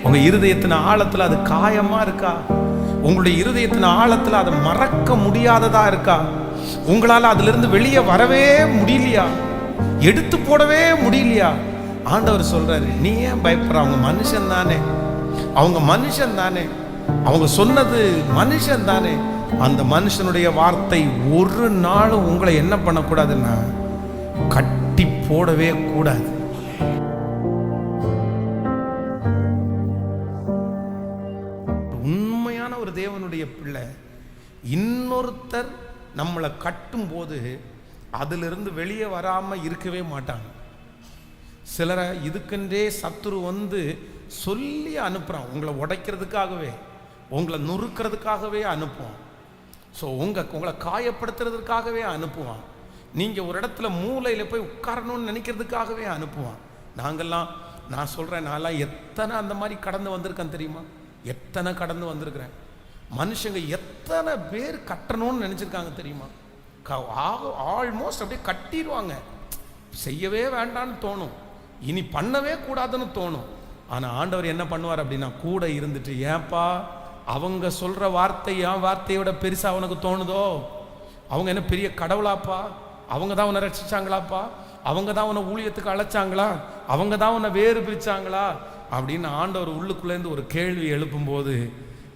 உங்க இருதயத்தின் ஆழத்துல அது காயமா இருக்கா? உங்களுடைய இருதயத்தின் ஆழத்துல அதை மறக்க முடியாததா இருக்கா? உங்களால அதுல இருந்து வெளியே வரவே முடியலையா? எடுத்து போடவே முடியலையா? ஆண்டவர் சொல்றாரு, நீ ஏன் பயப்படுற? அவங்க மனுஷன் தானே, அவங்க மனுஷன் தானே, அவங்க சொன்னது மனுஷன் தானே. அந்த மனுஷனுடைய வார்த்தை ஒரு நாளும் உங்களை என்ன பண்ணக்கூடாதுன்னா கட்டி போடவே கூடாது. உண்மையான ஒரு தேவனுடைய பிள்ளை இன்னொருத்தர் நம்மளை கட்டும் போது அதிலிருந்து வெளியே வராம இருக்கவே மாட்டாங்க. சிலரை இதுக்கென்றே சத்துரு வந்து சொல்லி அனுப்புறான், உங்களை உடைக்கிறதுக்காகவே, உங்களை நொறுக்கிறதுக்காகவே அனுப்புவான். ஸோ உங்களை காயப்படுத்துறதுக்காகவே அனுப்புவான். நீங்கள் ஒரு இடத்துல மூலையில் போய் உட்காரணும்னு நினைக்கிறதுக்காகவே அனுப்புவான். நான் சொல்கிறேன், நான்லாம் எத்தனை அந்த மாதிரி கடந்து வந்திருக்கேன் தெரியுமா? எத்தனை கடந்து வந்திருக்கிறேன். மனுஷங்க எத்தனை பேர் கட்டணும்னு நினச்சிருக்காங்க தெரியுமா? ஆல்மோஸ்ட் அப்படியே கட்டிடுவாங்க. செய்யவே வேண்டான்னு தோணும், இனி பண்ணவே கூடாதுன்னு தோணும். ஆனால் ஆண்டவர் என்ன பண்ணுவார் அப்படின்னா, கூட இருந்துட்டு, ஏன்பா அவங்க சொல்கிற வார்த்தை என் வார்த்தையோட பெருசாக அவனுக்கு தோணுதோ? அவங்க என்ன பெரிய கடவுளாப்பா? அவங்க தான் உன்னை ரட்சிச்சாங்களாப்பா? அவங்க தான் உன்னை ஊழியத்துக்கு அழைச்சாங்களா? அவங்க தான் உன்னை வேறு பிரிச்சாங்களா அப்படின்னு ஆண்டவர் உள்ளுக்குள்ளேருந்து ஒரு கேள்வி எழுப்பும்போது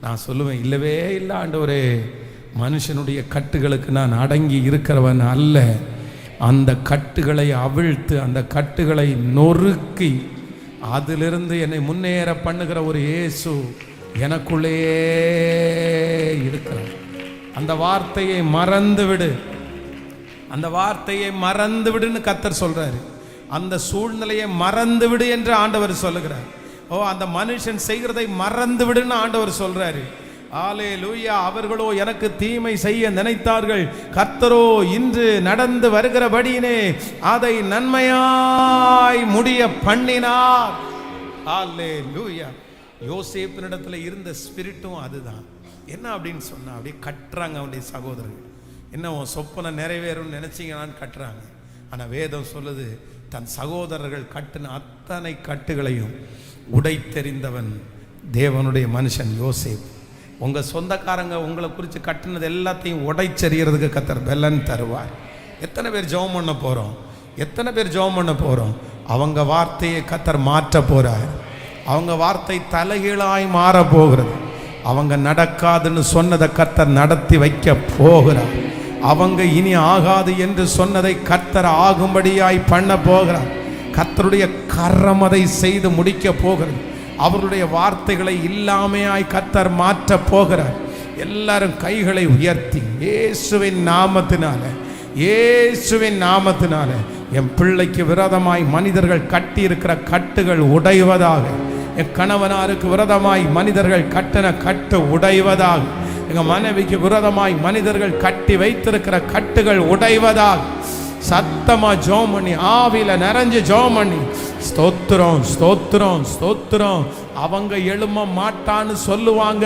நான் சொல்லுவேன், இல்லவே இல்லை ஆண்டவரே, மனுஷனுடைய கட்டுகளுக்கு நான் அடங்கி இருக்கிறவன் அல்ல. அந்த கட்டுகளை அவிழ்த்து, அந்த கட்டுகளை நொறுக்கி அதிலிருந்து என்னை முன்னேற பண்ணுகிற ஒரு இயேசு எனக்குள்ளேயே இருக்கிறார். அந்த வார்த்தையை மறந்து விடு, அந்த வார்த்தையை மறந்து விடுன்னு கர்த்தர் சொல்றாரு. அந்த சூழ்நிலையை மறந்து விடு என்று ஆண்டவர் சொல்லுகிறார். அந்த மனுஷன் செய்கிறதை மறந்து விடுன்னு ஆண்டவர் சொல்றாரு. அல்லேலூயா. அவர்களோ எனக்கு தீமை செய்ய நினைத்தார்கள், கர்த்தரோ இன்று நடந்து வருகிறபடியினே அதை நன்மையாய் முடிய பண்ணினார். அல்லேலூயா. யோசேப்பினிடத்துல இருந்த ஸ்பிரிட்டும் அதுதான். என்ன அப்படின்னு சொன்னா, அப்படியே கட்டுறாங்க அவனுடைய சகோதரர்கள். என்ன உன் சொப்பனை நிறைவேறும்னு நினைச்சீங்களான்னு கட்டுறாங்க. ஆனா வேதம் சொல்லுது, தன் சகோதரர்கள் கட்டின அத்தனை கட்டுகளையும் உடைத்தெறிந்தவன் தேவனுடைய மனுஷன் யோசேப். உங்க சொந்தக்காரங்க உங்களை குறித்து கட்டினது எல்லாத்தையும் உடைச்செறிகிறதுக்கு கர்த்தர் பெலன் தருவார். எத்தனை பேர் ஜெபம் பண்ண போறோம்? எத்தனை பேர் ஜெபம் பண்ண போறோம்? அவங்க வார்த்தையை கர்த்தர் மாற்ற போறார். அவங்க வார்த்தை தலைகீழாய் மாற போகிறது. அவங்க நடக்காதுன்னு சொன்னதை கர்த்தர் நடத்தி வைக்க போகிறார். அவங்க இனி ஆகாது என்று சொன்னதை கர்த்தர் ஆகும்படியாய் பண்ண போகிறார். கர்த்தருடைய கரம் அதை செய்து முடிக்க போகிறது. அவருடைய வார்த்தைகளை இல்லாமையாய் கர்த்தர் மாற்ற போகிறார். எல்லாரும் கைகளை உயர்த்தி, இயேசுவின் நாமத்தினால, இயேசுவின் நாமத்தினால என் பிள்ளைக்கு விரோதமாய் மனிதர்கள் கட்டி இருக்கிற கட்டுகள் உடைவதாக. என் கணவனாருக்கு விரோதமாய் மனிதர்கள் கட்டின கட்டு உடைவதாக. எங்க மனைவிக்கு விரோதமாய் மனிதர்கள் கட்டி வைத்திருக்கிற கட்டுகள் உடைவதாக. சத்தமா ஜெபம் பண்ணி, ஆவியில நிறைஞ்சு ஜெபம் பண்ணி, ஸ்தோத்திரம் ஸ்தோத்திரம் ஸ்தோத்திரம். அவங்க எழும்ப மாட்டான்னு சொல்லுவாங்க,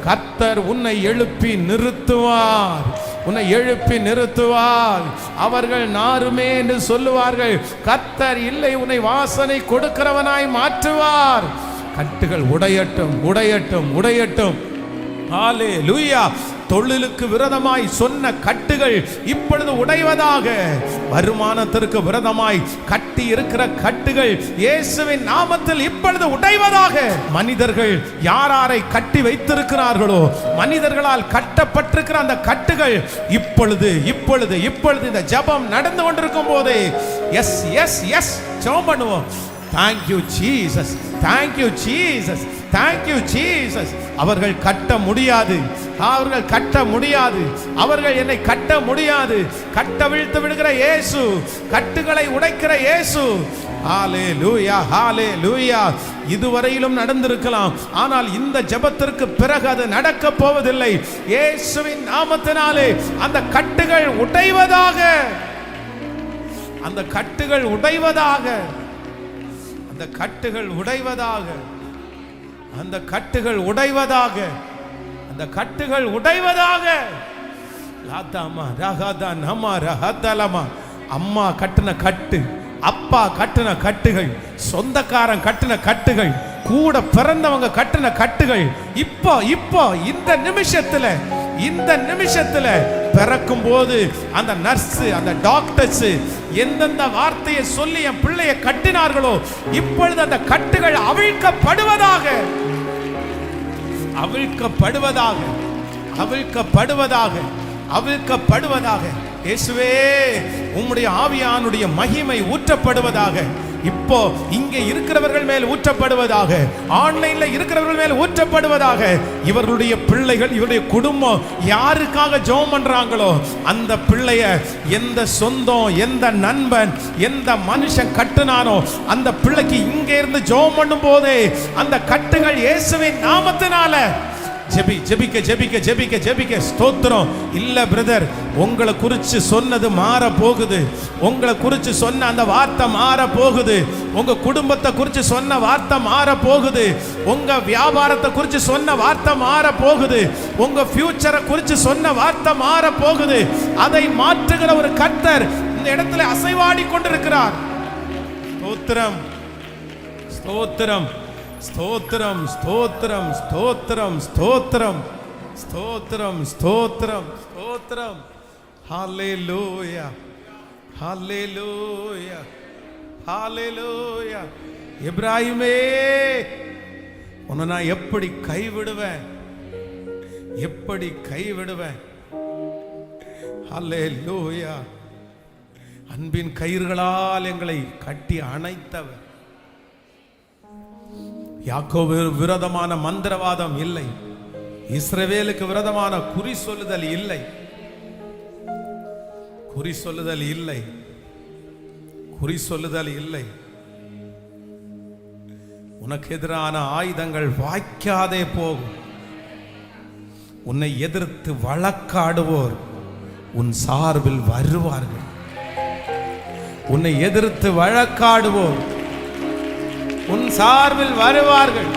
கர்த்தர் உன்னை எழுப்பி நிறுத்துவார், உன்னை எழுப்பி நிறுத்துவார். அவர்கள் நாருமே என்று சொல்லுவார்கள், கர்த்தர் இல்லை, உன்னை வாசனை கொடுக்கிறவனாய் மாற்றுவார். கட்டுகள் உடையட்டும் உடையட்டும் உடையட்டும். ஹல்லேலூயா. தொழிலுக்கு விரோதமாய் சொன்ன கட்டுகள் இப்பொழுது உடைவதாக. வருமானத்திற்கு விரோதமாய் கட்டி இருக்கிற கட்டுகள் இயேசுவின் நாமத்தில் இப்பொழுது உடைவதாக. மனிதர்கள் யாரை கட்டி வைத்திருக்கிறார்களோ, மனிதர்களால் கட்டப்பட்டிருக்கிற அந்த கட்டுகள் இப்பொழுது இப்பொழுது இப்பொழுது இந்த ஜெபம் நடந்து கொண்டிருக்கும் போதே எஸ் எஸ் எஸ் ஜெபம் பண்ணுவோம். Thank you Jesus, thank you Jesus, thank you Jesus. அவர்கள் கட்ட முடியாது, அவர்கள் கட்ட முடியாது, அவர்கள் என்னை கட்ட முடியாது. கட்ட விழுத்து விடுகிற இயேசு, கட்டுகளை உடைக்கிற இயேசு. ஹல்லேலூயா ஹல்லேலூயா. இதுவரையிலும் நடந்திருக்கலாம், ஆனால் இந்த ஜெபத்திற்கு பிறகு அது நடக்க போவதில்லை. இயேசுவின் நாமத்தினாலே அந்த கட்டுகள் உடைவதாக, அந்த கட்டுகள் உடைவதாக, அந்த கட்டுகள் உடைவதாக, அந்த கட்டுகள் உடைவதாக, அந்த கட்டுகள் உடைவதாக. லாதாமா ரஹதா நம ரஹதலமா. அம்மா கட்டின கட்டு, அப்பா கட்டின கட்டுகள், சொந்தக்காரன் கட்டின கட்டுகள் கூட பிறந்தவங்க கட்டின கட்டுகள் இப்போ இப்போ இந்த நிமிஷத்துல பிறக்கும் போது அந்த நர்ஸ், அந்த டாக்டர்ஸ் எந்தெந்த வார்த்தையை சொல்லி என் பிள்ளையை கட்டினார்களோ இப்பொழுது அந்த கட்டுகள் அவிழ்க்கப்படுவதாக, அவிழ்க்கப்படுவதாக, அவிழ்க்கப்படுவதாக, அவிழ்க்கப்படுவதாக. இயேசுவே, உம்முடைய ஆவியானுடைய மகிமை ஊற்றப்படுவதாக. இப்போ இங்கே இருக்கிறவர்கள் மேல் ஊற்றப்படுவதாக, ஆன்லைன்ல இருக்கிறவர்கள் மேல் ஊற்றப்படுவதாக. இவர்களுடைய பிள்ளைகள், இவருடைய குடும்பம் யாருக்காக ஜெபம் பண்றாங்களோ அந்த பிள்ளைய எந்த சொந்தம், எந்த நண்பன், எந்த மனுஷன் கட்டுனானோ அந்த பிள்ளைக்கு இங்கே இருந்து ஜெபம் பண்ணும் போதே அந்த கட்டுகள் இயேசுவின் நாமத்தினால ஜெபிக்க ஜெபிக்க ஜெபிக்க ஜெபிக்க. ஸ்தோத்திரம். இல்ல பிரதர், உங்களை குறித்து சொன்னது மாற போகுது. உங்களை குறித்து சொன்ன அந்த வார்த்தை மாற போகுது. உங்க குடும்பத்தை குறித்து சொன்ன வார்த்தை மாற போகுது. உங்க வியாபாரத்தை குறித்து சொன்ன வார்த்தை மாற போகுது. உங்க ஃபியூச்சரை குறித்து சொன்ன வார்த்தை மாற போகுது. அதை மாற்றுகிற ஒரு கர்த்தர் இந்த இடத்துல அசைவாடி கொண்டிருக்கிறார். ஸ்தோத்திரம், ஸ்தோத்திரம், ஸ்தோத்திரம், ஸ்தோத்திரம், ஸ்தோத்திரம், ஸ்தோத்திரம், ஸ்தோத்திரம், ஸ்தோத்திரம், ஸ்தோத்திரம். ஹல்லேலூயா, ஹல்லேலூயா, ஹல்லேலூயா. எப்ராயிமே, உன்னை நான் எப்படி கைவிடுவேன், எப்படி கைவிடுவேன்? ஹல்லேலூயா. அன்பின் கயிறுகளால் எங்களை கட்டி அணைத்தவர். யாக்கோபு விரோதமான மந்திரவாதம் இல்லை, இஸ்ரவேலுக்கு விரோதமான குறி சொல்லுதல் இல்லை, குறி சொல்லுதல் இல்லை, குறி சொல்லுதல் இல்லை. உனக்கு எதிரான ஆயுதங்கள் வாய்க்காதே போகும். உன்னை எதிர்த்து வழக்காடுவோர் உன் சார்பில் வருவார்கள். உன்னை எதிர்த்து வழக்காடுவோர் உன் சார்பில் வருவார்கள்.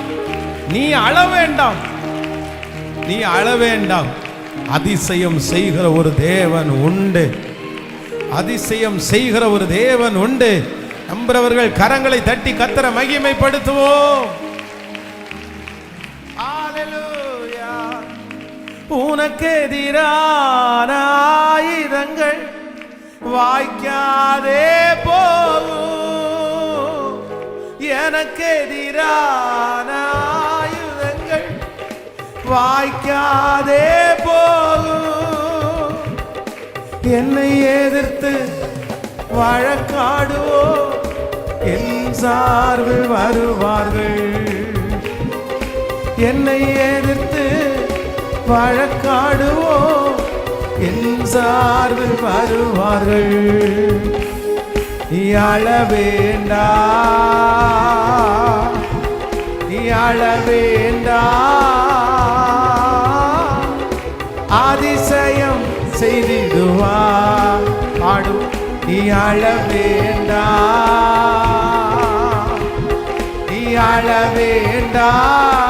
நீ அழ வேண்டாம், நீ அழ வேண்டாம். அதிசயம் செய்கிற ஒரு தேவன் உண்டு, அதிசயம் செய்கிற ஒரு தேவன் உண்டு. நம்புறவர்கள் கரங்களை தட்டி கர்த்தரை மகிமைப்படுத்துவோம். ஹல்லேலூயா. உனக்கு எதிரான ஆயுதங்கள் வாய்க்காதே போகும். எனக்கு எதிரான ஆயுதங்கள் வாய்க்காதே போகும். என்னை எதிர்த்து வழக்காடுவோ என் சார்பில் வருவார்கள். என்னை எதிர்த்து வழக்காடுவோ என் சார்பில் வருவார்கள். நீ அழ வேண்டாம், நீ அழ வேண்டாம். அதிசயம் செய்திடுவார். பாடு. நீ அழ வேண்டாம், நீ அழ வேண்டாம்.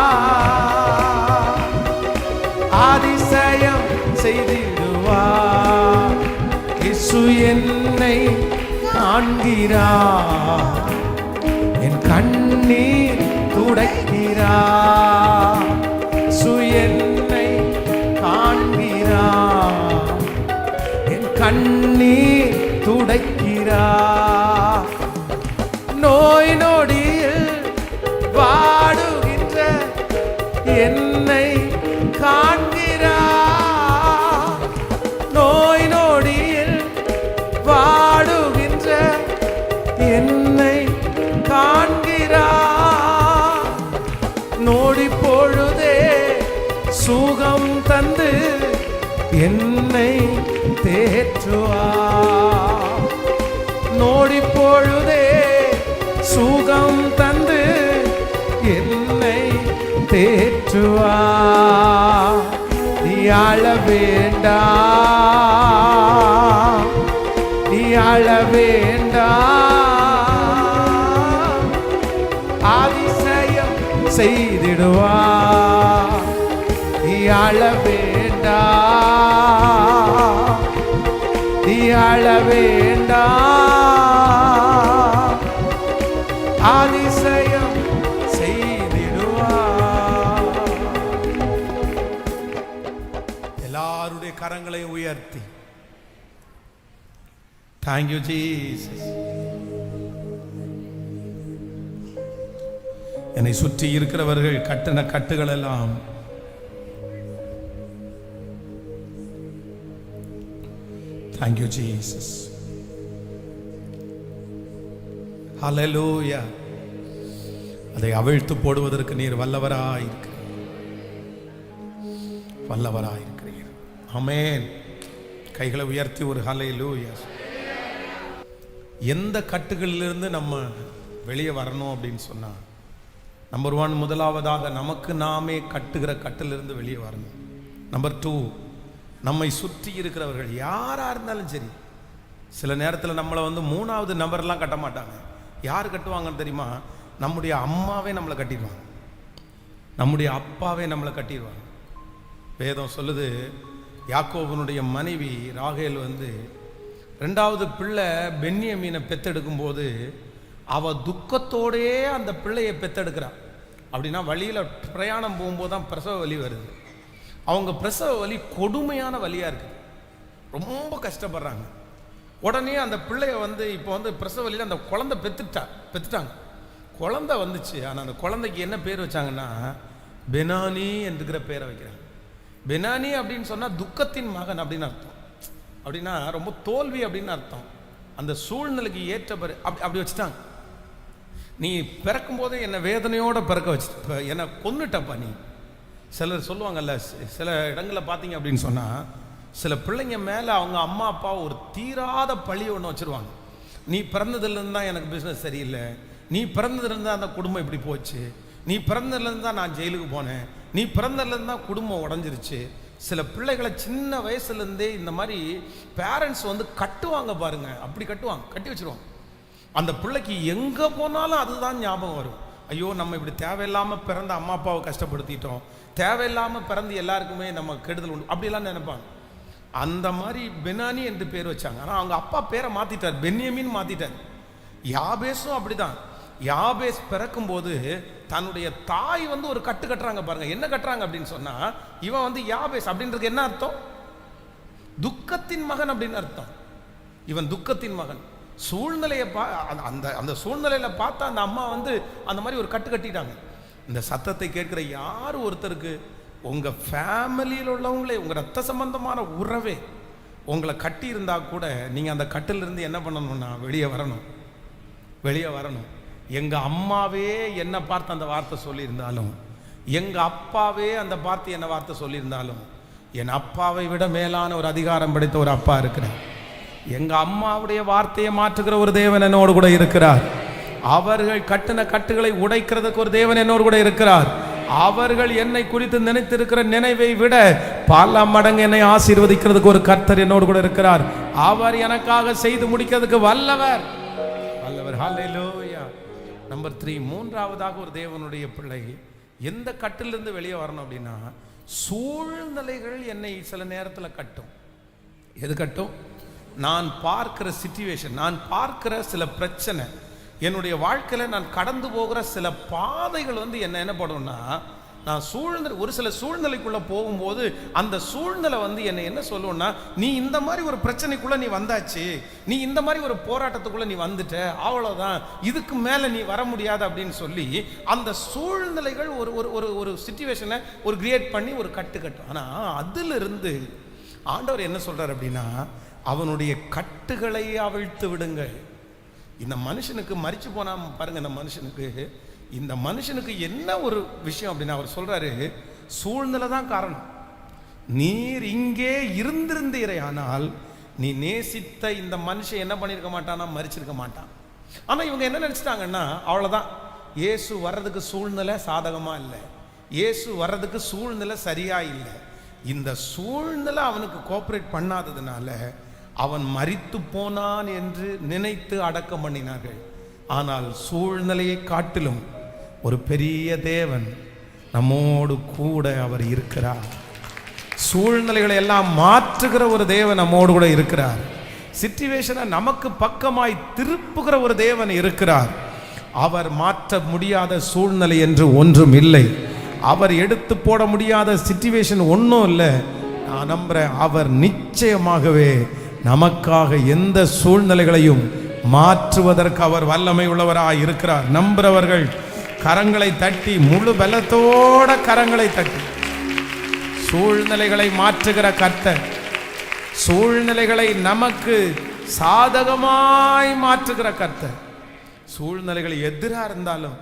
அதிசயம் செய்திடுவார். இயேசு என்னை காண்கிறார், என் கண்ணீர் துடைக்கிறார். சுயன்னை காண்கிறார், என் கண்ணீர் துடைக்கிறார். நோய் நொடியில் வாடுகின்ற என்னை காண்கிறார். நோய் நொடியில் வாடுகின்ற என்னை காண்கிறார். நோடி பொழுதே சுகம் தந்து என்னை தேற்றுவார். நோடி பொழுதே சுகம் தந்து என்னை தேற்றுவார். நீ அழ வேண்டாம், நீ அழ வேண்டாம். அதிசயம் செய்திடுவார். நீ அழ வேண்டாம், நீ அழ வேண்டாம். அதிசயம் செய்திடுவார். கரங்களை உயர்த்தி Thank you, Jesus. என்னை சுற்றி இருக்கிறவர்கள் கட்டின கட்டுகள் எல்லாம் Thank you, Jesus. Hallelujah. அதை அவிழ்த்து போடுவதற்கு நீர் வல்லவராயிருக்கிறீர். ஆமென். கைகளை உயர்த்தி ஒரு ஹல்லேலூயா. எந்த கட்டுகளிலிருந்து நம்ம வெளியே வரணும் அப்படின்னு சொன்னா, நம்பர் 1, முதலாவதாக நமக்கு நாமே கட்டுகிற கட்டிலிருந்து வெளியே வரணும். நம்பர் 2, நம்மை சுற்றி இருக்கிறவர்கள் யாரா இருந்தாலும் சரி. சில நேரத்தில் நம்மளை 3வது நபர்லாம் கட்ட மாட்டாங்க. யார் கட்டுவாங்கன்னு தெரியுமா? நம்முடைய அம்மாவே நம்மளை கட்டிடுவாங்க, நம்முடைய அப்பாவே நம்மளை கட்டிடுவாங்க. வேதம் சொல்லுது, யாக்கோபனுடைய மனைவி ராகேல் 2வது பிள்ளை பென்யமீனை பெத்தெடுக்கும் போது அவ துக்கத்தோடே அந்த பிள்ளையை பெத்தெடுக்கிறான். அப்படின்னா வழியில் பிரயாணம் போகும்போது தான் பிரசவ வலி வருது. அவங்க பிரசவ வலி கொடுமையான வலியாக இருக்குது, ரொம்ப கஷ்டப்படுறாங்க. உடனே அந்த பிள்ளைய இப்போ பிரசவ வலியில் அந்த குழந்தை பெத்துட்டாங்க. குழந்தை வந்துச்சு. ஆனால் அந்த குழந்தைக்கு என்ன பேர் வச்சாங்கன்னா பெனானி என்கிற பேரை வைக்கிறாங்க. பெனானி அப்படின்னு சொன்னால் துக்கத்தின் மகன் அப்படின்னு அர்த்தம். அப்படின்னா ரொம்ப தோல்வி அப்படின்னு அர்த்தம். அந்த சூழ்நிலைக்கு ஏற்ற பேர் அப்படி வச்சுட்டாங்க. நீ பிறக்கும் போதே என்னை வேதனையோட பிறக்க வச்சு என்னை கொன்னுட்டப்பா நீ. சிலர் சொல்லுவாங்கல்ல, சில இடங்களில் பார்த்தீங்க அப்படின்னு சொன்னால் சில பிள்ளைங்க மேலே அவங்க அம்மா அப்பா ஒரு தீராத பழி ஒன்று வச்சுருவாங்க. நீ பிறந்ததுலேருந்து தான் எனக்கு பிஸ்னஸ் சரியில்லை, நீ பிறந்ததுலேருந்து தான் அந்த குடும்பம் இப்படி போச்சு, நீ பிறந்ததுலேருந்து தான் நான் ஜெயிலுக்கு போனேன், நீ பிறந்ததுலேருந்து தான் குடும்பம் உடஞ்சிருச்சு. சில பிள்ளைகளை சின்ன வயசுலேருந்தே இந்த மாதிரி பேரண்ட்ஸ் கட்டுவாங்க பாருங்க. அப்படி கட்டுவாங்க, கட்டி வச்சுருவாங்க. அந்த பிள்ளைக்கு எங்கே போனாலும் அதுதான் ஞாபகம் வரும். ஐயோ, நம்ம இப்படி தேவையில்லாமல் பிறந்த அம்மா அப்பாவை கஷ்டப்படுத்திட்டோம், தேவையில்லாமல் பிறந்து எல்லாருக்குமே நம்ம கெடுதல் உண்டு, அப்படிலாம் நினைப்பாங்க. அந்த மாதிரி பெனானி என்று பேர் வச்சாங்க. ஆனால் அவங்க அப்பா பேரை மாற்றிட்டார், பென்யமீன் மாற்றிட்டார். யாபேஸும் அப்படிதான். யாபேஸ் பிறக்கும் போது தன்னுடைய தாய் ஒரு கட்டு கட்டுறாங்க பாருங்க. என்ன கட்டுறாங்க அப்படின்னு சொன்னா, இவன் யாபேஸ் அப்படின்றதுக்கு என்ன அர்த்தம்? துக்கத்தின் மகன் அப்படின்னு அர்த்தம். இவன் துக்கத்தின் மகன். சூழ்நிலையை அந்த சூழ்நிலையில பார்த்தா அந்த அம்மா அந்த மாதிரி ஒரு கட்டு கட்டிட்டாங்க. இந்த சத்தத்தை கேட்கிற யார் ஒருத்தருக்கு உங்க ஃபேமிலியில் உள்ளவங்களே, உங்க ரத்த சம்பந்தமான உறவே உங்களை கட்டி இருந்தா கூட நீங்க அந்த கட்டிலிருந்து என்ன பண்ணணும்னா வெளியே வரணும். எங்க அம்மாவே என்ன பார்த்து அந்த வார்த்தை சொல்லியிருந்தாலும், எங்க அப்பாவே அந்த பார்த்து என்ன வார்த்தை சொல்லியிருந்தாலும், என் அப்பாவை விட மேலான ஒரு அதிகாரம் படைத்த ஒரு அப்பா இருக்கிறார். எங்க அம்மாவுடைய வார்த்தையை மாற்றுகிற ஒரு தேவன் என்னோடு கூட இருக்கிறார். அவர்கள் கட்டின கட்டுகளை உடைக்கிறதுக்கு ஒரு தேவன் என்னோடு கூட இருக்கிறார். அவர்கள் என்னை குறித்து நினைத்திருக்கிற நினைவை விட பல மடங்கு என்னை ஆசீர்வதிக்கிறதுக்கு ஒரு கர்த்தர் என்னோடு கூட இருக்கிறார். அவர் எனக்காக செய்து முடிக்கிறதுக்கு வல்லவர். ஹல்லேலூயா. நம்பர் 3, 3வதாக ஒரு தேவனுடைய பிள்ளை எந்த கட்டிலிருந்து வெளியே வரணும் அப்படின்னா, சூழ்நிலைகள் என்னை சில நேரத்தில் கட்டும். எது கட்டும்? நான் பார்க்கிற சிச்சுவேஷன், நான் பார்க்கிற சில பிரச்சனை, என்னுடைய வாழ்க்கையில் நான் கடந்து போகிற சில பாதைகள் என்ன பண்ணும்னா, நான் ஒரு சில சூழ்நிலைக்குள்ள போகும்போது அந்த சூழ்நிலை என்னை என்ன சொல்லுன்னா, நீ இந்த மாதிரி ஒரு பிரச்சனைக்குள்ள நீ வந்தாச்சு, நீ இந்த மாதிரி ஒரு போராட்டத்துக்குள்ள நீ வந்துட்ட, அவ்வளவுதான், இதுக்கு மேல நீ வர முடியாது அப்படின்னு சொல்லி அந்த சூழ்நிலைகள் ஒரு சிச்சுவேஷனை ஒரு கிரியேட் பண்ணி ஒரு கட்டும். ஆனா அதிலிருந்து ஆண்டவர் என்ன சொல்றார் அப்படின்னா, அவனுடைய கட்டுகளை அவிழ்த்து விடுங்கள். இந்த மனுஷனுக்கு மரிச்சு போனா பாருங்க, இந்த மனுஷனுக்கு என்ன ஒரு விஷயம் அப்படின்னா, அவர் சொல்றாரு, சூழ்நிலை தான் காரணம். நீர் இங்கே இருந்திருந்தீரே ஆனால் நீ நேசித்த இந்த மனுஷன் என்ன பண்ணிருக்க மாட்டானா, மரிச்சிருக்க மாட்டான். ஆனா இவங்க என்ன நினைச்சிட்டாங்கன்னா, அவ்வளவுதான், இயேசு வர்றதுக்கு சூழ்நிலை சாதகமா இல்லை, இயேசு வர்றதுக்கு சூழ்நிலை சரியா இல்லை, இந்த சூழ்நிலை அவனுக்கு கோஆபரேட் பண்ணாததுனால அவன் மரித்து போனான் என்று நினைத்து அடக்கம் பண்ணினார்கள். ஆனால் சூழ்நிலையை காட்டிலும் ஒரு பெரிய தேவன் நம்மோடு கூட அவர் இருக்கிறார். சூழ்நிலைகளை எல்லாம் மாற்றுகிற ஒரு தேவன் நம்மோடு கூட இருக்கிறார். சிச்சுவேஷனை நமக்கு பக்கமாய் திருப்புகிற ஒரு தேவன் இருக்கிறார். அவர் மாற்ற முடியாத சூழ்நிலை என்று ஒன்றும் இல்லை. அவர் எடுத்து போட முடியாத சிச்சுவேஷன் ஒன்றும் இல்லை. நான் நம்புறேன், அவர் நிச்சயமாகவே நமக்காக எந்த சூழ்நிலைகளையும் மாற்றுவதற்கு அவர் வல்லமை உள்ளவராய் இருக்கிறார். நம்புறவர்கள் கரங்களை தட்டி, முழு பலத்தோட கரங்களை தட்டி, சூழ்நிலைகளை மாற்றுகிற கர்த்தர், சூழ்நிலைகளை நமக்கு சாதகமாய் மாற்றுகிற கர்த்தர், சூழ்நிலைகள் எதிராக இருந்தாலும்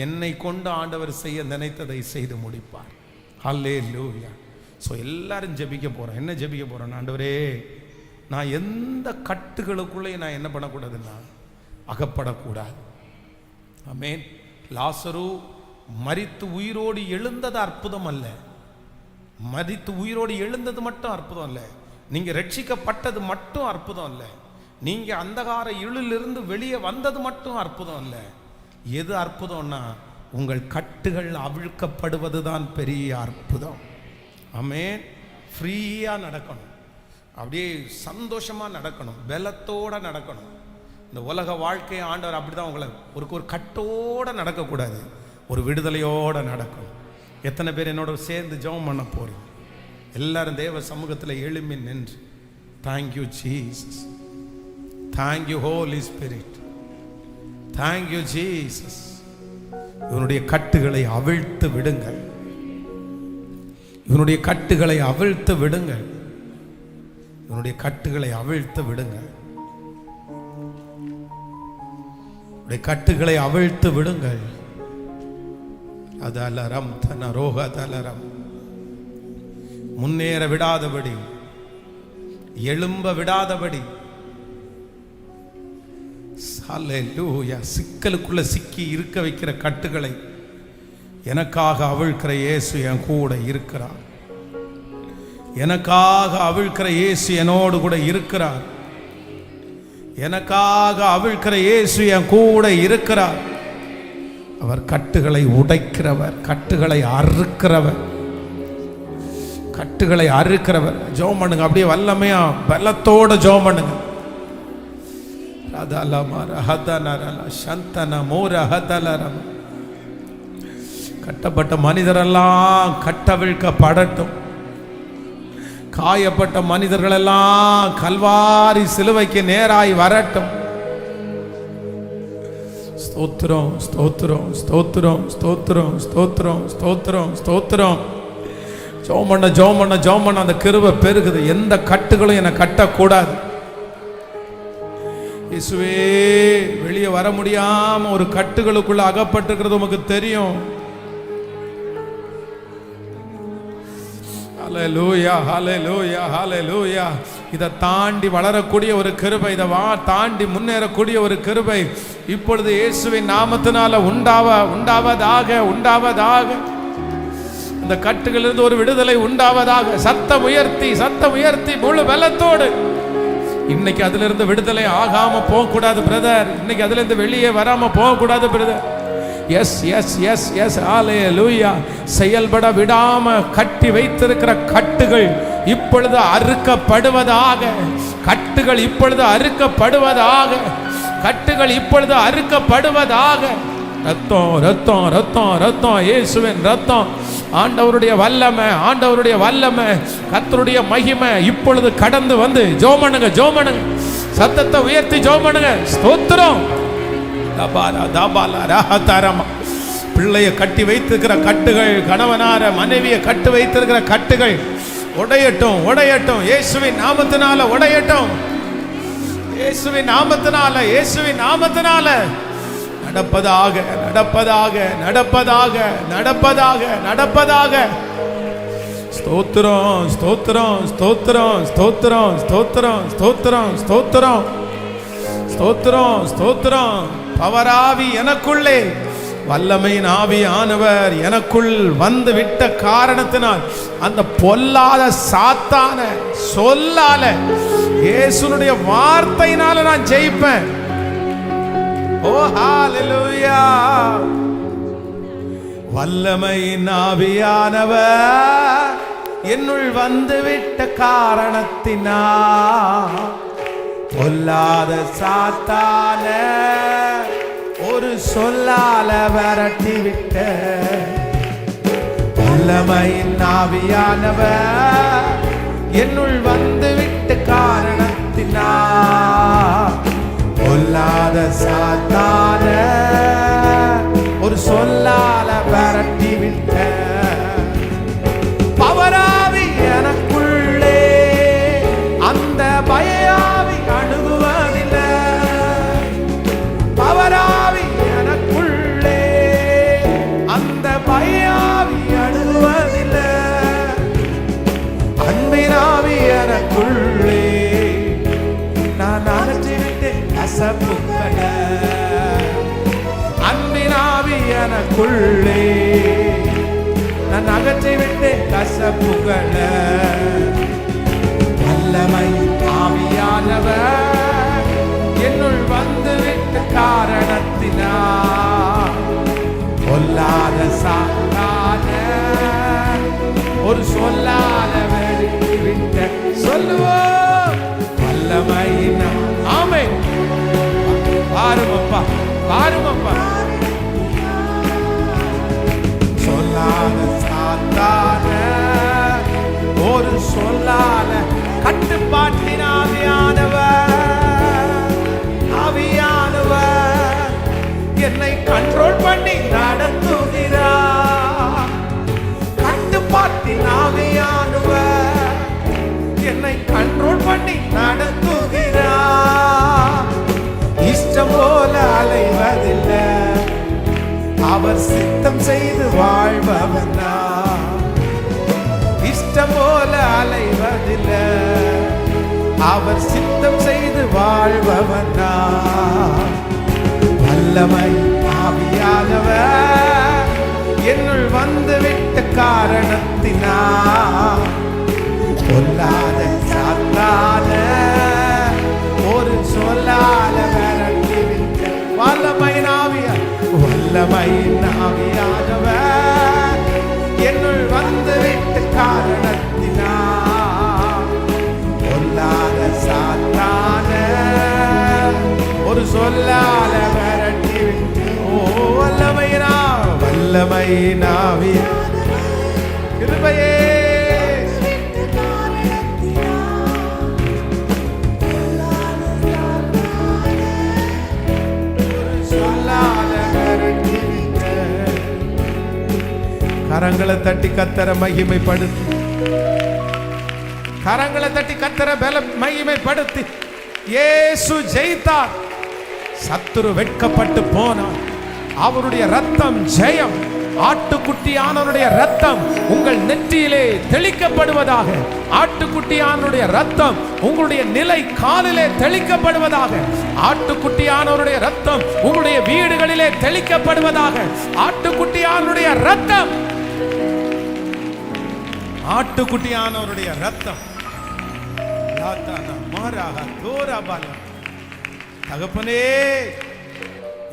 என்னை கொண்டு ஆண்டவர் செய்ய நினைத்ததை செய்து முடிப்பார். ஹல்லேலூயா. ஸோ எல்லாரும் ஜெபிக்க போகிறோம். என்ன ஜெபிக்க போகிறோம்? ஆண்டவரே, நான் எந்த கட்டுகளுக்குள்ளே நான் என்ன பண்ணக்கூடாதுன்னா அகப்படக்கூடாது. ஆமென். லாசரு மரித்து உயிரோடு எழுந்தது அற்புதம் அல்ல, மரித்து உயிரோடு எழுந்தது மட்டும் அற்புதம் அல்ல, நீங்கள் ரட்சிக்கப்பட்டது மட்டும் அற்புதம் அல்ல, நீங்கள் அந்தகார இருளிலிருந்து வெளியே வந்தது மட்டும் அற்புதம் அல்ல. எது அற்புதம்னா உங்கள் கட்டுகள் அவிழ்க்கப்படுவது தான் பெரிய அற்புதம். ஆமென். ஃப்ரீயாக நடக்கணும், அப்படியே சந்தோஷமாக நடக்கணும், பலத்தோடு நடக்கணும். இந்த உலக வாழ்க்கையை ஆண்டவர் அப்படி தான் உங்களை ஒரு கட்டோடு நடக்கக்கூடாது, ஒரு விடுதலையோடு நடக்கணும். எத்தனை பேர் என்னோட சேர்ந்து ஜெபம் பண்ண போகிறோம்? எல்லாரும் தேவ சமூகத்தில் எழும்பி நின்று, thank you Jesus, thank you Holy Spirit, thank you Jesus. இவனுடைய கட்டுகளை அவிழ்த்து விடுங்கள், இவனுடைய கட்டுகளை அவிழ்த்து விடுங்கள், இவனுடைய கட்டுகளை அவிழ்த்து விடுங்கள், கட்டுகளை அவிழ்த்து விடுங்கள். அதலரம் தன ரோக தலரம், முன்னேற விடாதபடி, எழும்ப விடாதபடி, ஹல்லேலூயா, சிக்கலுக்குள்ள சிக்கி இருக்க வைக்கிற கட்டுகளை எனக்காக அவிழ்க்கிற இயேசு என் கூட இருக்கிறார். எனக்காக அவிழ்க்கிற இயேசு என்னோடு கூட இருக்கிறார். எனக்காக அவிழ்க்கிற இயேசு என் கூட இருக்கிறார். அவர் கட்டுகளை உடைக்கிறவர், கட்டுகளை அறுக்கிறவர், கட்டுகளை அறுக்கிறவர். ஜெபம் பண்ணுங்க, அப்படியே வல்லமையா பலத்தோட ஜெபம் பண்ணுங்க. கட்டப்பட்ட மனிதரெல்லாம் கட்டவிழ்க்கப்படட்டும். காயப்பட்ட மனிதர்கள் எல்லாம் கல்வாரி சிலுவைக்கு நேராய் வரட்டும். ஸ்தோத்திரம், ஸ்தோத்திரம், ஸ்தோத்திரம், ஸ்தோத்திரம், ஸ்தோத்திரம், ஸ்தோத்திரம், ஸ்தோத்திரம். ஜெபம் பண்ண ஜெபம் பண்ண ஜெபம் பண்ண அந்த கிருபை பெருகுது. எந்த கட்டுகளும் என்னை கட்டக்கூடாது. இயேசுவே, வெளியே வர முடியாம ஒரு கட்டுகளுக்குள்ள அகப்பட்டிருக்கிறது உமக்கு தெரியும். ஹல்லேலூயா, ஹல்லேலூயா, ஹல்லேலூயா. இதை தாண்டி வளரக்கூடிய ஒரு கிருபை, இதை தாண்டி முன்னேறக்கூடிய ஒரு கிருபை இப்பொழுது இயேசுவின் நாமத்தினால உண்டாவதாக, உண்டாவதாக. இந்த கட்டுகளிலிருந்து ஒரு விடுதலை உண்டாவதாக. சத்தம் உயர்த்தி, சத்தம் உயர்த்தி முழு பலத்தோடு. இன்னைக்கு அதுல இருந்து விடுதலை ஆகாம போக கூடாது பிரதர். இன்னைக்கு அதுல இருந்து வெளியே வராம போக கூடாது brother. Yes yes yes yes hallelujah. செயல்பட விடாம கட்டி வைத்திருக்கிற கட்டுகள் இப்பொழுது அறுக்கப்படுவதாக. கட்டுகள் இப்பொழுது அறுக்கப்படுவதாக. கட்டுகள் இப்பொழுது அறுக்கப்படுவதாக. ரத்தம், ரத்தம், ரத்தம், ரத்தம், இயேசுவின் ரத்தம், ஆண்டவருடைய வல்லமை, ஆண்டவருடைய வல்லமை, கர்த்தருடைய மகிமை இப்பொழுது கடந்து வந்து ஜெபம் பண்ணுங்க, ஜெபம் பண்ணுங்க, சத்தத்தை உயர்த்தி ஜெபம் பண்ணுங்க. ஸ்தோத்திரம். பிள்ளைய கட்டி வைத்திருக்கிற கட்டுகள், கணவனார மனைவியை கட்டி வைத்திருக்கிற கட்டுகள் உடையட்டும், உடையட்டும், இயேசுவின் நாமத்தினால உடையட்டும், இயேசுவின் நாமத்தினால, இயேசுவின் நாமத்தினால நடப்பதாக, நடப்பதாக, நடப்பதாக, நடப்பதாக, நடப்பதாக. ஸ்தோத்திரம், ஸ்தோத்திரம், ஸ்தோத்திரம், ஸ்தோத்திரம், ஸ்தோத்திரம், ஸ்தோத்திரம், ஸ்தோத்திரம், ஸ்தோத்திரம், ஸ்தோத்திரம். பவராவி எனக்குள்ளே, வல்லமையின் ஆவியானவர் எனக்குள் வந்து விட்ட காரணத்தினால் அந்த பொல்லாத சாத்தான சொல்லால, இயேசுனுடைய வார்த்தையினால நான் ஜெயிப்பேன். ஓ ஹல்லேலூயா. வல்லமையின் ஆவியானவர் என்னுள் வந்து விட்ட காரணத்தினால் பொல்லாத சாத்தான ஒரு சொல்லால விரட்டி விட்ட. வல்லமையின் ஆவியானவர் என்னுள் வந்து விட்டு காரணத்தினால் பொல்லாத சாத்தான ஒரு சொல்லால விரட்டி விட்ட பவராவி எனக்குள்ளே அந்த பயாவி அணுகுவதில்லை. பவராவி எனக்குள்ளே அந்த பயாவி அணுகுவதில்லை. அன்பினாவி எனக்குள்ளே நான் அகற்றிவிட்டேன் கசப்புக்களை. அன்பினாவி எனக்குள்ளே நான் அகற்றிவிட்டேன் கசப்புக்களை. வல்லமை ஆவியானவர் என்னுள் வந்து விட்டு காரணத்தினால் பொல்லாத சாத்தான ஒரு சொல்லால வெறுக்கி விட்ட சொல்லுவோம் வல்லமை. ஆமென். பாருமப்பா பாருமப்பா. சொல்லாத சாத்தான ஒரு சொல்லால கட்டுப்பாட்டின் ஆவியானவர் என்னை கண்ட்ரோல் பண்ணி நடத்துகிறார். கட்டுப்பாட்டின் ஆவியானவர் என்னை கண்ட்ரோல் பண்ணி நடத்துகிறார். இஷ்டம் போல அலைவதில்லை, அவர் சித்தம் செய்து வாழ்பவனா. இஷ்டம் போல அலைவதில்லை, அவர் சித்தம் செய்து வாழ்பவனா. வல்லமை ஆவியானவர் என்னுள் வந்து விட்ட காரணத்தினால் பொல்லாத சாத்தான ஒரு சொல்லால விரட்டி விட்ட வல்லமை ஆவியானவர் என்னுள் வந்து விட்ட காரணத்தினால் பொல்லாத சாத்தான ஒரு சொல்லால விரட்டி விட்ட வல்லமை கிருபையே கரங்களை தட்டி கத்தர மகிமைப்படுத்தி, கரங்களை தட்டி கத்தர பல மகிமைப்படுத்தி. இயேசு ஜெயித்தார், சத்துரு வெட்கப்பட்டு போனார். அவருடைய ரத்தம் ஜெயம். ஆட்டுக்குட்டியானவருடைய ரத்தம் உங்கள் நெற்றியிலே தெளிக்கப்படுவதாக. ஆட்டுக்குட்டியானவருடைய ரத்தம் உங்களுடைய நிலை காலிலே தெளிக்கப்படுவதாக. ஆட்டுக்குட்டியானவருடைய ரத்தம் உங்களுடைய வீடுகளிலே தெளிக்கப்படுவதாக. ஆட்டுக்குட்டியானவருடைய ரத்தம், ஆட்டுக்குட்டியானவருடைய ரத்தம். தகப்பனே,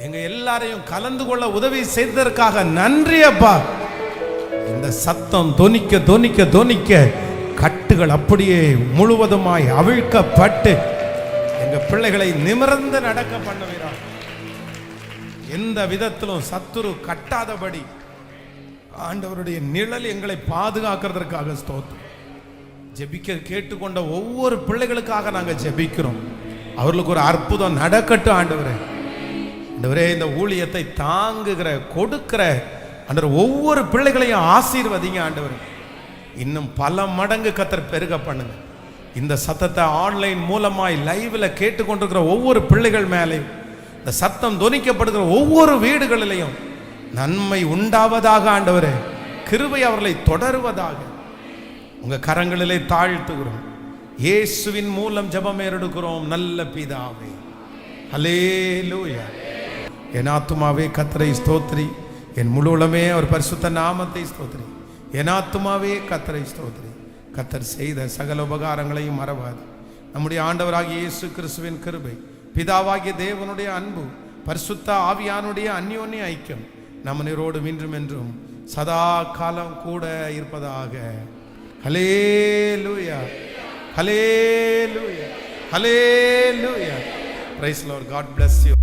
எங்க எல்லாரையும் கலந்து கொள்ள உதவி செய்ததற்காக நன்றி அப்பா. இந்த சத்தம் தொனிக்க தொனிக்க தொனிக்க கட்டுகள் அப்படியே முழுவதுமாய் அவிழ்க்கப்பட்டு எங்க பிள்ளைகளை நிமிர்ந்து நடக்க பண்ணுவீரா. எந்த விதத்திலும் சத்துரு கட்டாதபடி ஆண்டவருடைய நிழல் எங்களை பாதுகாக்கிறதற்காக ஸ்தோத்திரம். ஜெபிக்க கேட்டுக்கொண்ட ஒவ்வொரு பிள்ளைகளுக்காக நாங்கள் ஜெபிக்கிறோம். அவர்களுக்கு ஒரு அற்புதம் நடக்கட்டும் ஆண்டவரே. ஆண்டவரே, இந்த ஊழியத்தை தாங்குகிற கொடுக்கிற அந்த ஒவ்வொரு பிள்ளைகளையும் ஆசீர்வதிங்க ஆண்டவரே. இன்னும் பல மடங்கு கர்த்தர் பெருக பண்ணுங்க. இந்த சத்தத்தை ஆன்லைன் மூலமாய் லைவ்ல கேட்டுக்கொண்டிருக்கிற ஒவ்வொரு பிள்ளைகள் மேலேயும், இந்த சத்தம் தொனிக்கப்படுகிற ஒவ்வொரு வீடுகளிலையும் நன்மை உண்டாவதாக ஆண்டவரே. கிருபை அவர்களை தொடருவதாக உங்க கரங்களிலே தாழ்த்துகிறோம். இயேசுவின் மூலம் ஜெபம் ஏறெடுக்கிறோம் நல்ல பிதாவே. ஹல்லேலூயா. என் ஆத்துமாவே கர்த்தரை ஸ்தோத்திரி, என் முழு உளமே அவர் பரிசுத்த நாமத்தை ஸ்தோத்திரி. என் ஆத்துமாவே கர்த்தரை ஸ்தோத்திரி. கர்த்தர் செய்த சகல உபகாரங்களையும் மறவாது. நம்முடைய ஆண்டவராகிய இயேசு கிறிஸ்துவின் கிருபை, பிதாவாகிய தேவனுடைய அன்பு, பரிசுத்த ஆவியானுடைய அந்யோன்ய ஐக்கியம் நம் நீரோடு இன்றும் என்றும் சதா காலம் கூட இருப்பதாக. ஹல்லேலூயா, ஹல்லேலூயா, ஹல்லேலூயா. Praise the Lord. God bless you.